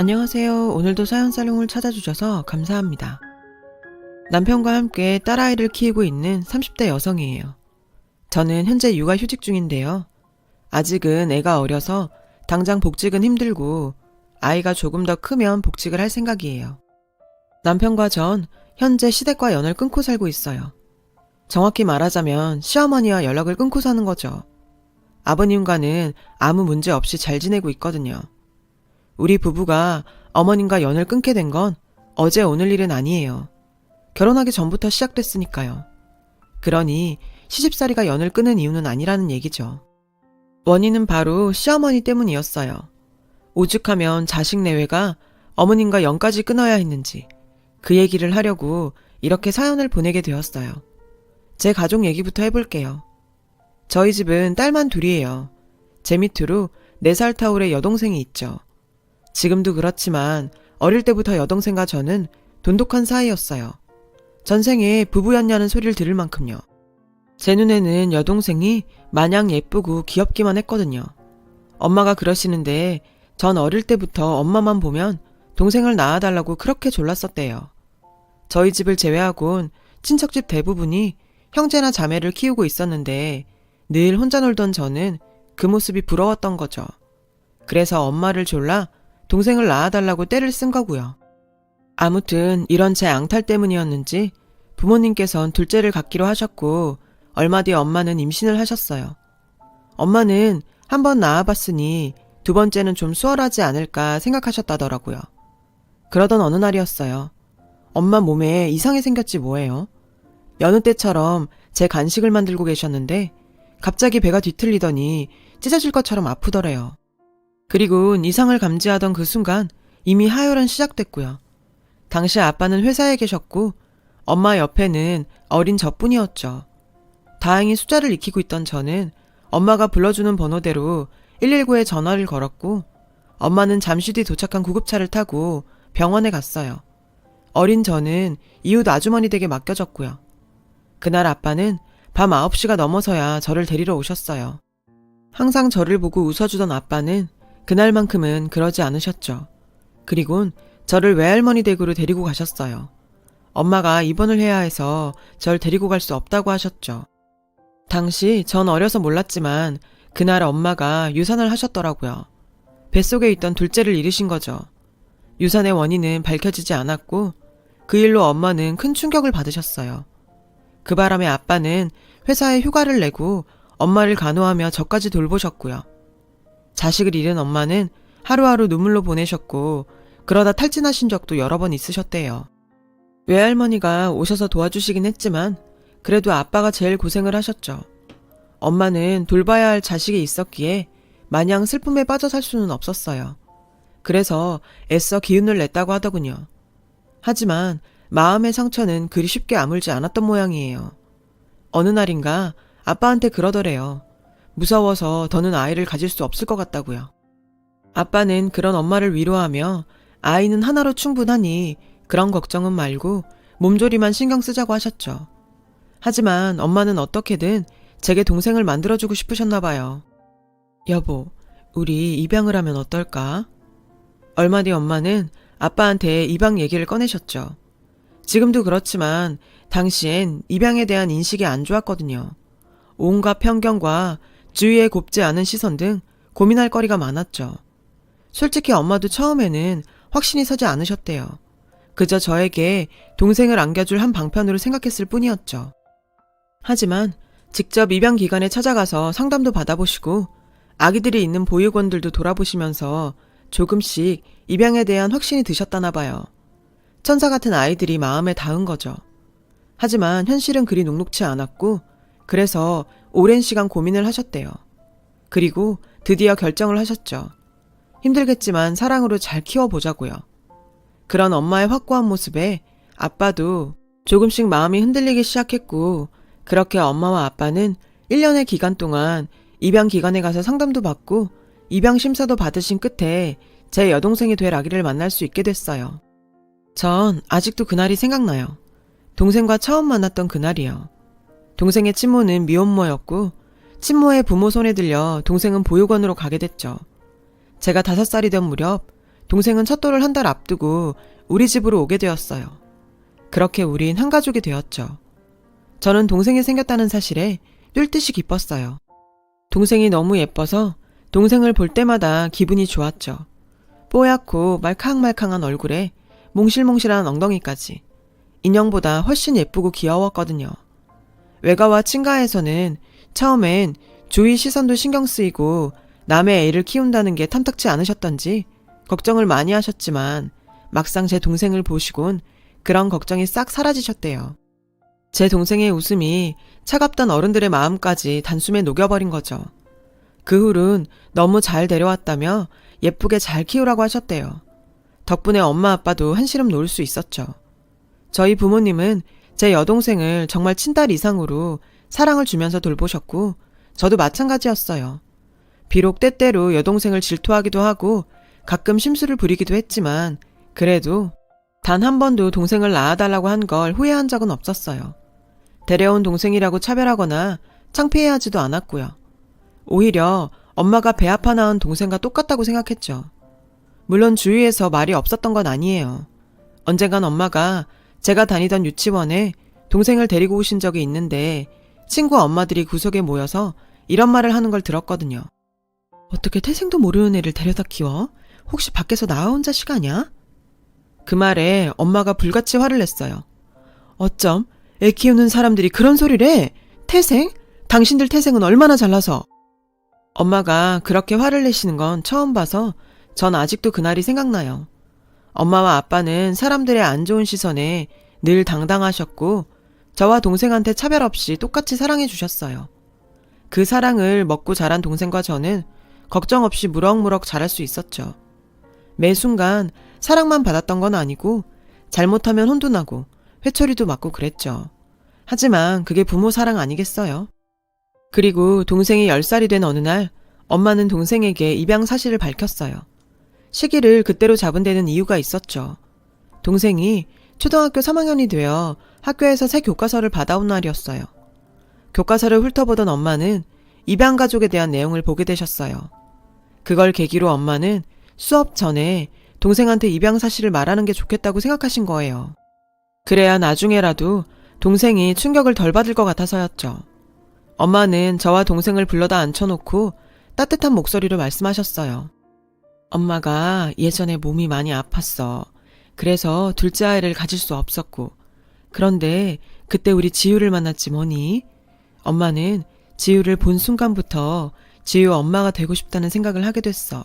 안녕하세요. 오늘도 사연 살롱을 찾아주셔서 감사합니다. 남편과 함께 딸아이를 키우고 있는 30대 여성이에요. 저는 현재 육아휴직 중인데요. 아직은 애가 어려서 당장 복직은 힘들고 아이가 조금 더 크면 복직을 할 생각이에요. 남편과 전 현재 시댁과 연을 끊고 살고 있어요. 정확히 말하자면 시어머니와 연락을 끊고 사는 거죠. 아버님과는 아무 문제 없이 잘 지내고 있거든요. 우리 부부가 어머님과 연을 끊게 된 건 어제 오늘 일은 아니에요. 결혼하기 전부터 시작됐으니까요. 그러니 시집살이가 연을 끊은 이유는 아니라는 얘기죠. 원인은 바로 시어머니 때문이었어요. 오죽하면 자식 내외가 어머님과 연까지 끊어야 했는지 그 얘기를 하려고 이렇게 사연을 보내게 되었어요. 제 가족 얘기부터 해볼게요. 저희 집은 딸만 둘이에요. 제 밑으로 4살 터울의 여동생이 있죠. 지금도 그렇지만 어릴 때부터 여동생과 저는 돈독한 사이였어요. 전생에 부부였냐는 소리를 들을 만큼요. 제 눈에는 여동생이 마냥 예쁘고 귀엽기만 했거든요. 엄마가 그러시는데 전 어릴 때부터 엄마만 보면 동생을 낳아달라고 그렇게 졸랐었대요. 저희 집을 제외하곤 친척집 대부분이 형제나 자매를 키우고 있었는데 늘 혼자 놀던 저는 그 모습이 부러웠던 거죠. 그래서 엄마를 졸라 동생을 낳아달라고 떼를 쓴 거고요. 아무튼 이런 제 앙탈 때문이었는지 부모님께선 둘째를 갖기로 하셨고 얼마 뒤 엄마는 임신을 하셨어요. 엄마는 한번 낳아봤으니 2번째는 좀 수월하지 않을까 생각하셨다더라고요. 그러던 어느 날이었어요. 엄마 몸에 이상이 생겼지 뭐예요. 여느 때처럼 제 간식을 만들고 계셨는데 갑자기 배가 뒤틀리더니 찢어질 것처럼 아프더래요. 그리고 이상을 감지하던 그 순간 이미 하혈은 시작됐고요. 당시 아빠는 회사에 계셨고 엄마 옆에는 어린 저뿐이었죠. 다행히 숫자를 익히고 있던 저는 엄마가 불러주는 번호대로 119에 전화를 걸었고 엄마는 잠시 뒤 도착한 구급차를 타고 병원에 갔어요. 어린 저는 이웃 아주머니 댁에 맡겨졌고요. 그날 아빠는 밤 9시가 넘어서야 저를 데리러 오셨어요. 항상 저를 보고 웃어주던 아빠는 그날만큼은 그러지 않으셨죠. 그리곤 저를 외할머니 댁으로 데리고 가셨어요. 엄마가 입원을 해야 해서 절 데리고 갈 수 없다고 하셨죠. 당시 전 어려서 몰랐지만 그날 엄마가 유산을 하셨더라고요. 뱃속에 있던 둘째를 잃으신 거죠. 유산의 원인은 밝혀지지 않았고 그 일로 엄마는 큰 충격을 받으셨어요. 그 바람에 아빠는 회사에 휴가를 내고 엄마를 간호하며 저까지 돌보셨고요. 자식을 잃은 엄마는 하루하루 눈물로 보내셨고 그러다 탈진하신 적도 여러 번 있으셨대요. 외할머니가 오셔서 도와주시긴 했지만 그래도 아빠가 제일 고생을 하셨죠. 엄마는 돌봐야 할 자식이 있었기에 마냥 슬픔에 빠져 살 수는 없었어요. 그래서 애써 기운을 냈다고 하더군요. 하지만 마음의 상처는 그리 쉽게 아물지 않았던 모양이에요. 어느 날인가 아빠한테 그러더래요. 무서워서 더는 아이를 가질 수 없을 것 같다고요. 아빠는 그런 엄마를 위로하며 아이는 하나로 충분하니 그런 걱정은 말고 몸조리만 신경 쓰자고 하셨죠. 하지만 엄마는 어떻게든 제게 동생을 만들어주고 싶으셨나 봐요. 여보, 우리 입양을 하면 어떨까? 얼마 뒤 엄마는 아빠한테 입양 얘기를 꺼내셨죠. 지금도 그렇지만 당시엔 입양에 대한 인식이 안 좋았거든요. 온갖 편견과 주위에 곱지 않은 시선 등 고민할 거리가 많았죠. 솔직히 엄마도 처음에는 확신이 서지 않으셨대요. 그저 저에게 동생을 안겨줄 한 방편으로 생각했을 뿐이었죠. 하지만 직접 입양기관에 찾아가서 상담도 받아보시고 아기들이 있는 보육원들도 돌아보시면서 조금씩 입양에 대한 확신이 드셨다나 봐요. 천사 같은 아이들이 마음에 닿은 거죠. 하지만 현실은 그리 녹록치 않았고 그래서 오랜 시간 고민을 하셨대요. 그리고 드디어 결정을 하셨죠. 힘들겠지만 사랑으로 잘 키워보자고요. 그런 엄마의 확고한 모습에 아빠도 조금씩 마음이 흔들리기 시작했고 그렇게 엄마와 아빠는 1년의 기간 동안 입양기관에 가서 상담도 받고 입양심사도 받으신 끝에 제 여동생이 될 아기를 만날 수 있게 됐어요. 전 아직도 그날이 생각나요. 동생과 처음 만났던 그날이요. 동생의 친모는 미혼모였고 친모의 부모 손에 들려 동생은 보육원으로 가게 됐죠. 제가 5살이 된 무렵 동생은 첫돌을 한 달 앞두고 우리 집으로 오게 되었어요. 그렇게 우린 한 가족이 되었죠. 저는 동생이 생겼다는 사실에 뛸 듯이 기뻤어요. 동생이 너무 예뻐서 동생을 볼 때마다 기분이 좋았죠. 뽀얗고 말캉말캉한 얼굴에 몽실몽실한 엉덩이까지 인형보다 훨씬 예쁘고 귀여웠거든요. 외가와 친가에서는 처음엔 주위 시선도 신경 쓰이고 남의 애를 키운다는 게 탐탁지 않으셨던지 걱정을 많이 하셨지만 막상 제 동생을 보시곤 그런 걱정이 싹 사라지셨대요. 제 동생의 웃음이 차갑던 어른들의 마음까지 단숨에 녹여버린 거죠. 그 후론 너무 잘 데려왔다며 예쁘게 잘 키우라고 하셨대요. 덕분에 엄마 아빠도 한시름 놓을 수 있었죠. 저희 부모님은 제 여동생을 정말 친딸 이상으로 사랑을 주면서 돌보셨고 저도 마찬가지였어요. 비록 때때로 여동생을 질투하기도 하고 가끔 심술을 부리기도 했지만 그래도 단 한 번도 동생을 낳아달라고 한 걸 후회한 적은 없었어요. 데려온 동생이라고 차별하거나 창피해하지도 않았고요. 오히려 엄마가 배 아파 낳은 동생과 똑같다고 생각했죠. 물론 주위에서 말이 없었던 건 아니에요. 언젠간 엄마가 제가 다니던 유치원에 동생을 데리고 오신 적이 있는데 친구 엄마들이 구석에 모여서 이런 말을 하는 걸 들었거든요. 어떻게 태생도 모르는 애를 데려다 키워? 혹시 밖에서 낳아온 자식 아냐? 그 말에 엄마가 불같이 화를 냈어요. 어쩜 애 키우는 사람들이 그런 소리를 해? 태생? 당신들 태생은 얼마나 잘나서? 엄마가 그렇게 화를 내시는 건 처음 봐서 전 아직도 그날이 생각나요. 엄마와 아빠는 사람들의 안 좋은 시선에 늘 당당하셨고 저와 동생한테 차별 없이 똑같이 사랑해 주셨어요. 그 사랑을 먹고 자란 동생과 저는 걱정 없이 무럭무럭 자랄 수 있었죠. 매 순간 사랑만 받았던 건 아니고 잘못하면 혼도 나고 회초리도 맞고 그랬죠. 하지만 그게 부모 사랑 아니겠어요? 그리고 동생이 10살이 된 어느 날 엄마는 동생에게 입양 사실을 밝혔어요. 시기를 그때로 잡은 데는 이유가 있었죠. 동생이 초등학교 3학년이 되어 학교에서 새 교과서를 받아온 날이었어요. 교과서를 훑어보던 엄마는 입양 가족에 대한 내용을 보게 되셨어요. 그걸 계기로 엄마는 수업 전에 동생한테 입양 사실을 말하는 게 좋겠다고 생각하신 거예요. 그래야 나중에라도 동생이 충격을 덜 받을 것 같아서였죠. 엄마는 저와 동생을 불러다 앉혀놓고 따뜻한 목소리로 말씀하셨어요. 엄마가 예전에 몸이 많이 아팠어. 그래서 둘째 아이를 가질 수 없었고. 그런데 그때 우리 지유를 만났지 뭐니? 엄마는 지유를 본 순간부터 지유 엄마가 되고 싶다는 생각을 하게 됐어.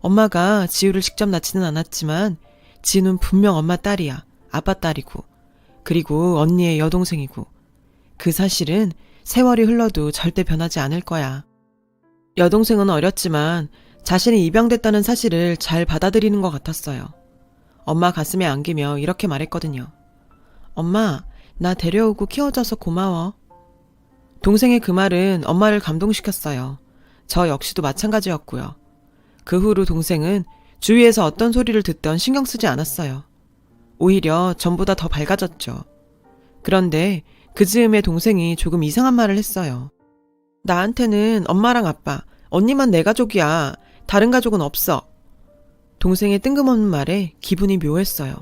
엄마가 지유를 직접 낳지는 않았지만 지유는 분명 엄마 딸이야. 아빠 딸이고. 그리고 언니의 여동생이고. 그 사실은 세월이 흘러도 절대 변하지 않을 거야. 여동생은 어렸지만 자신이 입양됐다는 사실을 잘 받아들이는 것 같았어요. 엄마 가슴에 안기며 이렇게 말했거든요. 엄마, 나 데려오고 키워줘서 고마워. 동생의 그 말은 엄마를 감동시켰어요. 저 역시도 마찬가지였고요. 그 후로 동생은 주위에서 어떤 소리를 듣던 신경 쓰지 않았어요. 오히려 전보다 더 밝아졌죠. 그런데 그 즈음에 동생이 조금 이상한 말을 했어요. 나한테는 엄마랑 아빠, 언니만 내 가족이야. 다른 가족은 없어. 동생의 뜬금없는 말에 기분이 묘했어요.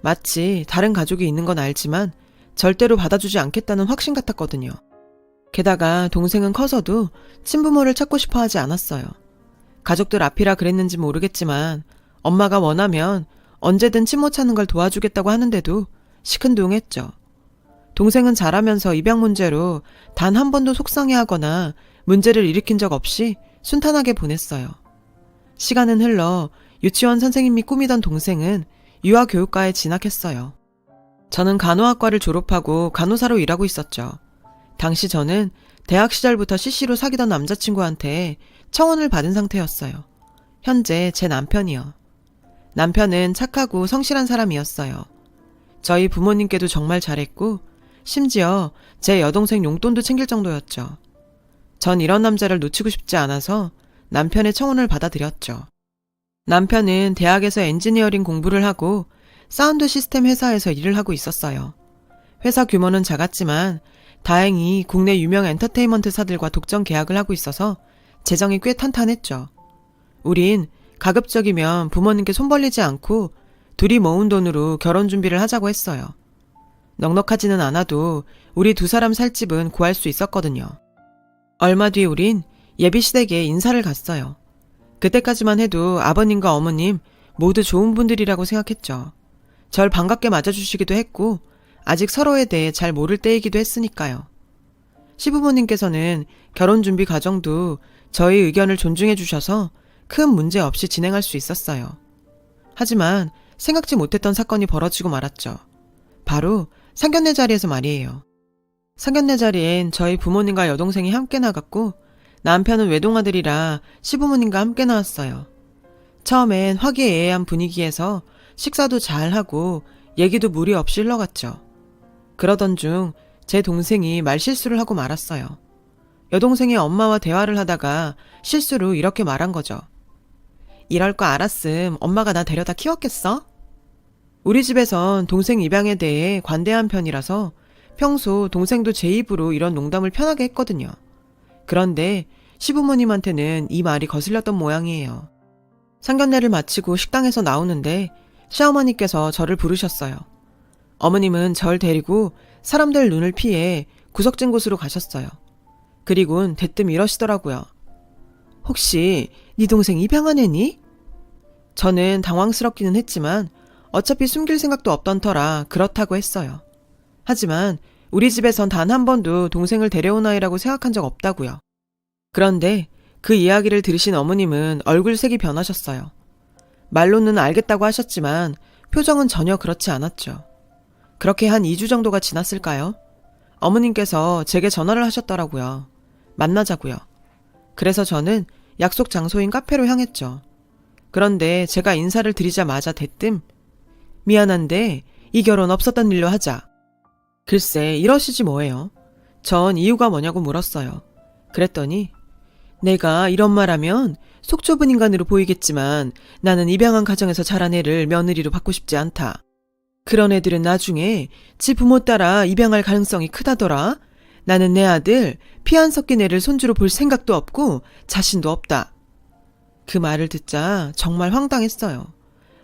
마치 다른 가족이 있는 건 알지만 절대로 받아주지 않겠다는 확신 같았거든요. 게다가 동생은 커서도 친부모를 찾고 싶어 하지 않았어요. 가족들 앞이라 그랬는지 모르겠지만 엄마가 원하면 언제든 친모 찾는 걸 도와주겠다고 하는데도 시큰둥했죠. 동생은 자라면서 입양 문제로 단 한 번도 속상해하거나 문제를 일으킨 적 없이 순탄하게 보냈어요. 시간은 흘러 유치원 선생님이 꿈이던 동생은 유아교육과에 진학했어요. 저는 간호학과를 졸업하고 간호사로 일하고 있었죠. 당시 저는 대학 시절부터 CC로 사귀던 남자친구한테 청혼을 받은 상태였어요. 현재 제 남편이요. 남편은 착하고 성실한 사람이었어요. 저희 부모님께도 정말 잘했고 심지어 제 여동생 용돈도 챙길 정도였죠. 전 이런 남자를 놓치고 싶지 않아서 남편의 청혼을 받아들였죠. 남편은 대학에서 엔지니어링 공부를 하고 사운드 시스템 회사에서 일을 하고 있었어요. 회사 규모는 작았지만 다행히 국내 유명 엔터테인먼트사들과 독점 계약을 하고 있어서 재정이 꽤 탄탄했죠. 우린 가급적이면 부모님께 손 벌리지 않고 둘이 모은 돈으로 결혼 준비를 하자고 했어요. 넉넉하지는 않아도 우리 두 사람 살 집은 구할 수 있었거든요. 얼마 뒤 우린 예비시댁에 인사를 갔어요. 그때까지만 해도 아버님과 어머님 모두 좋은 분들이라고 생각했죠. 절 반갑게 맞아주시기도 했고 아직 서로에 대해 잘 모를 때이기도 했으니까요. 시부모님께서는 결혼 준비 과정도 저희 의견을 존중해 주셔서 큰 문제 없이 진행할 수 있었어요. 하지만 생각지 못했던 사건이 벌어지고 말았죠. 바로 상견례 자리에서 말이에요. 상견례 자리엔 저희 부모님과 여동생이 함께 나갔고 남편은 외동아들이라 시부모님과 함께 나왔어요. 처음엔 화기애애한 분위기에서 식사도 잘하고 얘기도 무리 없이 흘러갔죠. 그러던 중 제 동생이 말실수를 하고 말았어요. 여동생이 엄마와 대화를 하다가 실수로 이렇게 말한 거죠. 이럴 거 알았음 엄마가 나 데려다 키웠겠어? 우리 집에선 동생 입양에 대해 관대한 편이라서 평소 동생도 제 입으로 이런 농담을 편하게 했거든요. 그런데 시부모님한테는 이 말이 거슬렸던 모양이에요. 상견례를 마치고 식당에서 나오는데 시어머니께서 저를 부르셨어요. 어머님은 절 데리고 사람들 눈을 피해 구석진 곳으로 가셨어요. 그리곤 대뜸 이러시더라고요. 혹시 네 동생 입양한 애니? 저는 당황스럽기는 했지만 어차피 숨길 생각도 없던 터라 그렇다고 했어요. 하지만 우리 집에선 단 한 번도 동생을 데려온 아이라고 생각한 적 없다고요. 그런데 그 이야기를 들으신 어머님은 얼굴색이 변하셨어요. 말로는 알겠다고 하셨지만 표정은 전혀 그렇지 않았죠. 그렇게 한 2주 정도가 지났을까요? 어머님께서 제게 전화를 하셨더라고요. 만나자고요. 그래서 저는 약속 장소인 카페로 향했죠. 그런데 제가 인사를 드리자마자 대뜸 미안한데 이 결혼 없었던 일로 하자. 글쎄 이러시지 뭐예요. 전 이유가 뭐냐고 물었어요. 그랬더니 내가 이런 말하면 속 좁은 인간으로 보이겠지만 나는 입양한 가정에서 자란 애를 며느리로 받고 싶지 않다. 그런 애들은 나중에 지 부모 따라 입양할 가능성이 크다더라. 나는 내 아들 피 안 섞인 애를 손주로 볼 생각도 없고 자신도 없다. 그 말을 듣자 정말 황당했어요.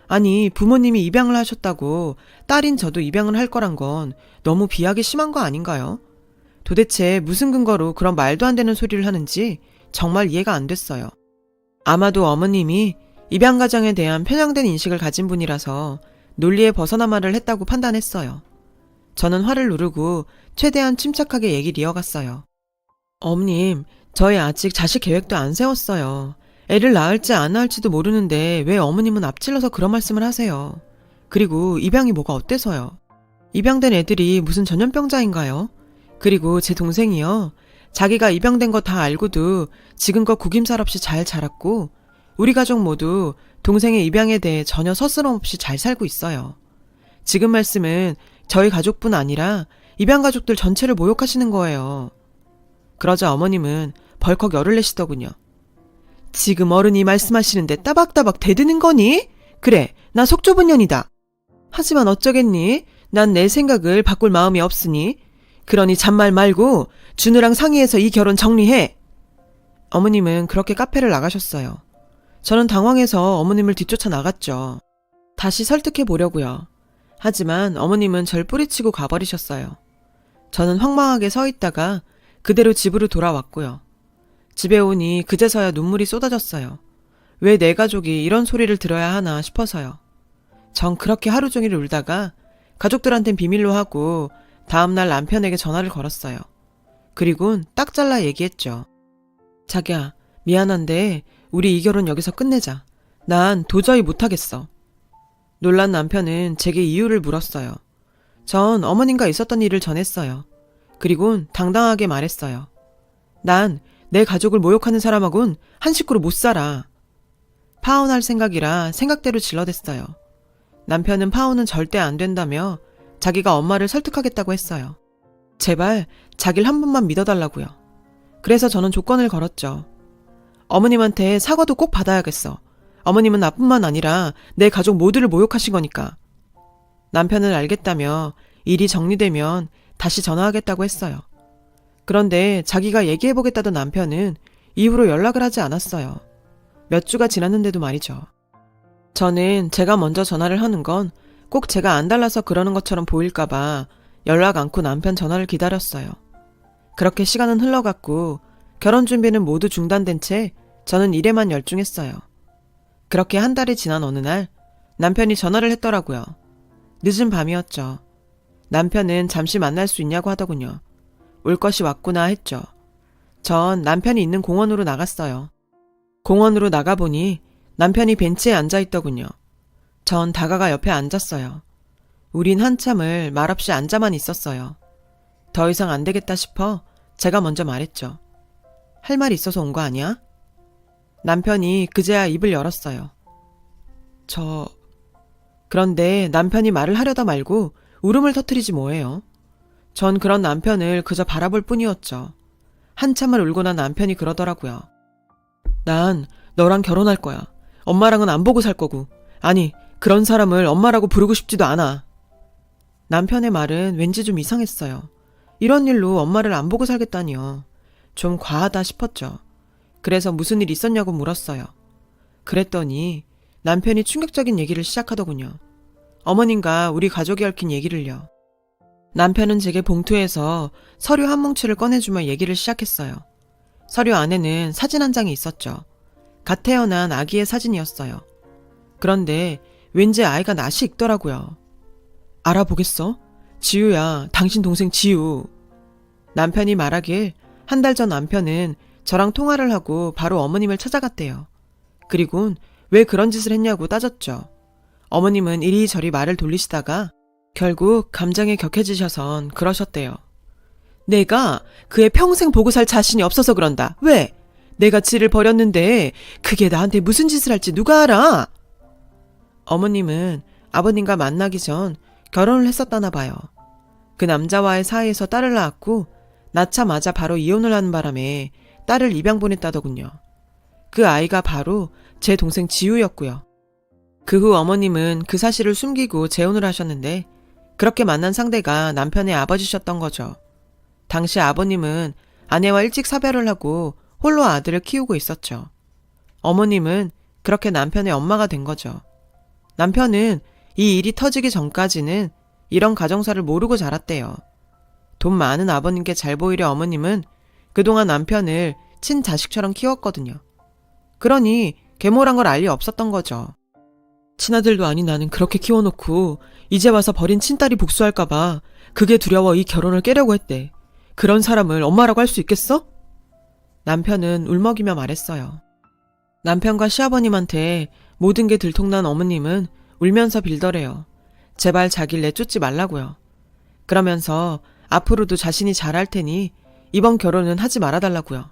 아니 부모님이 입양을 하셨다고 딸인 저도 입양을 할 거란 건 너무 비하기 심한 거 아닌가요? 도대체 무슨 근거로 그런 말도 안 되는 소리를 하는지 정말 이해가 안 됐어요. 아마도 어머님이 입양 가정에 대한 편향된 인식을 가진 분이라서 논리에 벗어난 말을 했다고 판단했어요. 저는 화를 누르고 최대한 침착하게 얘기를 이어갔어요. 어머님, 저희 아직 자식 계획도 안 세웠어요. 애를 낳을지 안 낳을지도 모르는데 왜 어머님은 앞질러서 그런 말씀을 하세요. 그리고 입양이 뭐가 어때서요? 입양된 애들이 무슨 전염병자인가요? 그리고 제 동생이요. 자기가 입양된 거 다 알고도 지금껏 구김살 없이 잘 자랐고 우리 가족 모두 동생의 입양에 대해 전혀 서스럼 없이 잘 살고 있어요. 지금 말씀은 저희 가족뿐 아니라 입양 가족들 전체를 모욕하시는 거예요. 그러자 어머님은 벌컥 열을 내시더군요. 지금 어른이 말씀하시는데 따박따박 대드는 거니? 그래, 나 속 좁은 년이다. 하지만 어쩌겠니? 난 내 생각을 바꿀 마음이 없으니. 그러니 잔말 말고 준우랑 상의해서 이 결혼 정리해. 어머님은 그렇게 카페를 나가셨어요. 저는 당황해서 어머님을 뒤쫓아 나갔죠. 다시 설득해 보려고요. 하지만 어머님은 절 뿌리치고 가버리셨어요. 저는 황망하게 서 있다가 그대로 집으로 돌아왔고요. 집에 오니 그제서야 눈물이 쏟아졌어요. 왜 내 가족이 이런 소리를 들어야 하나 싶어서요. 전 그렇게 하루 종일 울다가 가족들한텐 비밀로 하고 다음날 남편에게 전화를 걸었어요. 그리곤 딱 잘라 얘기했죠. 자기야, 미안한데 우리 이 결혼 여기서 끝내자. 난 도저히 못하겠어. 놀란 남편은 제게 이유를 물었어요. 전 어머님과 있었던 일을 전했어요. 그리곤 당당하게 말했어요. 난 내 가족을 모욕하는 사람하고는 한 식구로 못 살아. 파혼할 생각이라 생각대로 질러댔어요. 남편은 파혼은 절대 안 된다며 자기가 엄마를 설득하겠다고 했어요. 제발 자기를 한 번만 믿어달라고요. 그래서 저는 조건을 걸었죠. 어머님한테 사과도 꼭 받아야겠어. 어머님은 나뿐만 아니라 내 가족 모두를 모욕하신 거니까. 남편은 알겠다며 일이 정리되면 다시 전화하겠다고 했어요. 그런데 자기가 얘기해보겠다던 남편은 이후로 연락을 하지 않았어요. 몇 주가 지났는데도 말이죠. 저는 제가 먼저 전화를 하는 건 꼭 제가 안 달라서 그러는 것처럼 보일까봐 연락 않고 남편 전화를 기다렸어요. 그렇게 시간은 흘러갔고 결혼 준비는 모두 중단된 채 저는 일에만 열중했어요. 그렇게 한 달이 지난 어느 날 남편이 전화를 했더라고요. 늦은 밤이었죠. 남편은 잠시 만날 수 있냐고 하더군요. 올 것이 왔구나 했죠. 전 남편이 있는 공원으로 나갔어요. 공원으로 나가보니 남편이 벤치에 앉아있더군요. 전 다가가 옆에 앉았어요. 우린 한참을 말없이 앉아만 있었어요. 더 이상 안 되겠다 싶어 제가 먼저 말했죠. 할 말이 있어서 온 거 아니야? 남편이 그제야 입을 열었어요. 그런데 남편이 말을 하려다 말고 울음을 터뜨리지 뭐예요. 전 그런 남편을 그저 바라볼 뿐이었죠. 한참을 울고 난 남편이 그러더라고요. 난 너랑 결혼할 거야. 엄마랑은 안 보고 살 거고. 아니, 그런 사람을 엄마라고 부르고 싶지도 않아. 남편의 말은 왠지 좀 이상했어요. 이런 일로 엄마를 안 보고 살겠다니요. 좀 과하다 싶었죠. 그래서 무슨 일 있었냐고 물었어요. 그랬더니 남편이 충격적인 얘기를 시작하더군요. 어머님과 우리 가족이 얽힌 얘기를요. 남편은 제게 봉투에서 서류 한 뭉치를 꺼내주며 얘기를 시작했어요. 서류 안에는 사진 한 장이 있었죠. 갓 태어난 아기의 사진이었어요. 그런데 왠지 아이가 낯이 익더라고요. 알아보겠어? 지우야, 당신 동생 지우. 남편이 말하길 한 달 전 남편은 저랑 통화를 하고 바로 어머님을 찾아갔대요. 그리곤 왜 그런 짓을 했냐고 따졌죠. 어머님은 이리저리 말을 돌리시다가 결국 감정에 격해지셔선 그러셨대요. 내가 그애 평생 보고 살 자신이 없어서 그런다. 왜? 내가 지를 버렸는데 그게 나한테 무슨 짓을 할지 누가 알아? 어머님은 아버님과 만나기 전 결혼을 했었다나 봐요. 그 남자와의 사이에서 딸을 낳았고 낳자마자 바로 이혼을 하는 바람에 딸을 입양 보냈다더군요. 그 아이가 바로 제 동생 지우였고요. 그 후 어머님은 그 사실을 숨기고 재혼을 하셨는데 그렇게 만난 상대가 남편의 아버지셨던 거죠. 당시 아버님은 아내와 일찍 사별을 하고 홀로 아들을 키우고 있었죠. 어머님은 그렇게 남편의 엄마가 된 거죠. 남편은 이 일이 터지기 전까지는 이런 가정사를 모르고 자랐대요. 돈 많은 아버님께 잘 보이려 어머님은 그동안 남편을 친자식처럼 키웠거든요. 그러니 계모란 걸 알 리 없었던 거죠. 친아들도 아닌 나는 그렇게 키워놓고 이제 와서 버린 친딸이 복수할까봐 그게 두려워 이 결혼을 깨려고 했대. 그런 사람을 엄마라고 할 수 있겠어? 남편은 울먹이며 말했어요. 남편과 시아버님한테 모든 게 들통난 어머님은 울면서 빌더래요. 제발 자기를 내쫓지 말라고요. 그러면서 앞으로도 자신이 잘할 테니 이번 결혼은 하지 말아달라고요.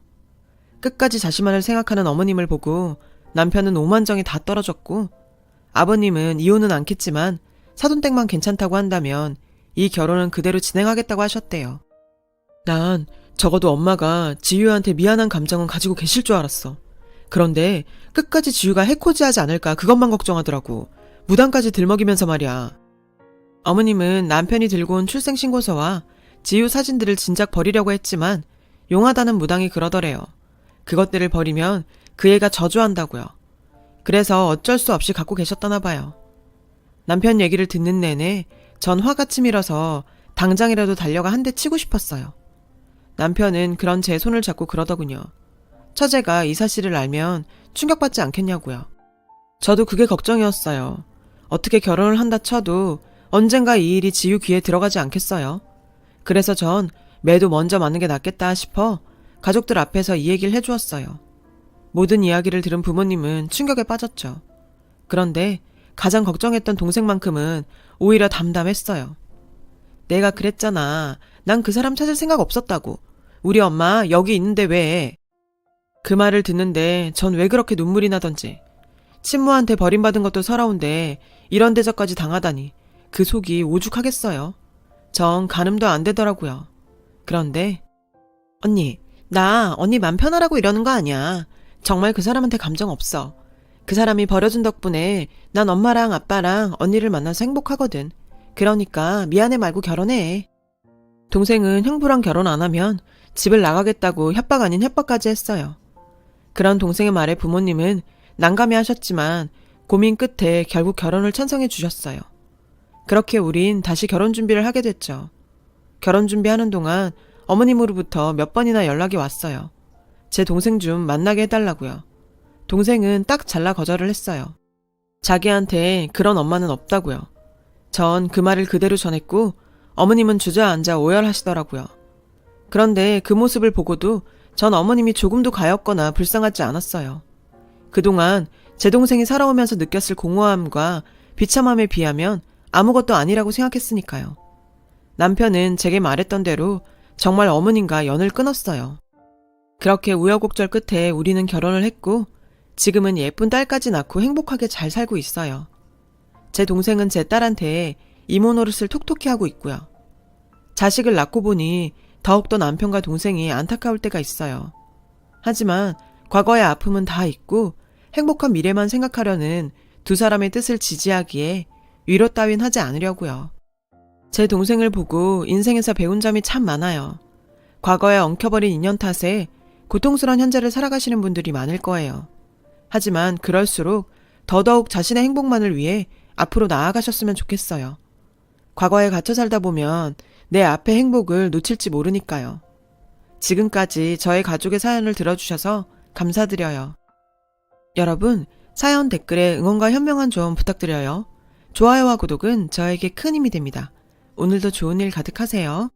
끝까지 자신만을 생각하는 어머님을 보고 남편은 오만정이 다 떨어졌고 아버님은 이혼은 않겠지만 사돈댁만 괜찮다고 한다면 이 결혼은 그대로 진행하겠다고 하셨대요. 난 적어도 엄마가 지유한테 미안한 감정은 가지고 계실 줄 알았어. 그런데 끝까지 지유가 해코지하지 않을까 그것만 걱정하더라고. 무당까지 들먹이면서 말이야. 어머님은 남편이 들고 온 출생신고서와 지유 사진들을 진작 버리려고 했지만 용하다는 무당이 그러더래요. 그것들을 버리면 그 애가 저주한다고요. 그래서 어쩔 수 없이 갖고 계셨다나 봐요. 남편 얘기를 듣는 내내 전 화가 치밀어서 당장이라도 달려가 한 대 치고 싶었어요. 남편은 그런 제 손을 잡고 그러더군요. 처제가 이 사실을 알면 충격받지 않겠냐고요. 저도 그게 걱정이었어요. 어떻게 결혼을 한다 쳐도 언젠가 이 일이 지유 귀에 들어가지 않겠어요? 그래서 전 매도 먼저 맞는 게 낫겠다 싶어 가족들 앞에서 이 얘기를 해주었어요. 모든 이야기를 들은 부모님은 충격에 빠졌죠. 그런데 가장 걱정했던 동생만큼은 오히려 담담했어요. 내가 그랬잖아. 난 그 사람 찾을 생각 없었다고. 우리 엄마 여기 있는데 왜? 그 말을 듣는데 전 왜 그렇게 눈물이 나던지. 친모한테 버림받은 것도 서러운데 이런 대접까지 당하다니 그 속이 오죽하겠어요. 정 가늠도 안 되더라고요. 그런데 나 언니 맘 편하라고 이러는 거 아니야. 정말 그 사람한테 감정 없어. 그 사람이 버려준 덕분에 난 엄마랑 아빠랑 언니를 만나서 행복하거든. 그러니까 미안해 말고 결혼해. 동생은 형부랑 결혼 안 하면 집을 나가겠다고 협박 아닌 협박까지 했어요. 그런 동생의 말에 부모님은 난감해 하셨지만 고민 끝에 결국 결혼을 찬성해 주셨어요. 그렇게 우린 다시 결혼 준비를 하게 됐죠. 결혼 준비하는 동안 어머님으로부터 몇 번이나 연락이 왔어요. 제 동생 좀 만나게 해달라고요. 동생은 딱 잘라 거절을 했어요. 자기한테 그런 엄마는 없다고요. 전 그 말을 그대로 전했고 어머님은 주저앉아 오열하시더라고요. 그런데 그 모습을 보고도 전 어머님이 조금도 가엾거나 불쌍하지 않았어요. 그동안 제 동생이 살아오면서 느꼈을 공허함과 비참함에 비하면 아무것도 아니라고 생각했으니까요. 남편은 제게 말했던 대로 정말 어머님과 연을 끊었어요. 그렇게 우여곡절 끝에 우리는 결혼을 했고 지금은 예쁜 딸까지 낳고 행복하게 잘 살고 있어요. 제 동생은 제 딸한테 이모 노릇을 톡톡히 하고 있고요. 자식을 낳고 보니 더욱더 남편과 동생이 안타까울 때가 있어요. 하지만 과거의 아픔은 다 잊고 행복한 미래만 생각하려는 두 사람의 뜻을 지지하기에 위로 따윈 하지 않으려고요. 제 동생을 보고 인생에서 배운 점이 참 많아요. 과거에 엉켜버린 인연 탓에 고통스러운 현재를 살아가시는 분들이 많을 거예요. 하지만 그럴수록 더더욱 자신의 행복만을 위해 앞으로 나아가셨으면 좋겠어요. 과거에 갇혀 살다 보면 내 앞의 행복을 놓칠지 모르니까요. 지금까지 저의 가족의 사연을 들어주셔서 감사드려요. 여러분, 사연 댓글에 응원과 현명한 조언 부탁드려요. 좋아요와 구독은 저에게 큰 힘이 됩니다. 오늘도 좋은 일 가득하세요.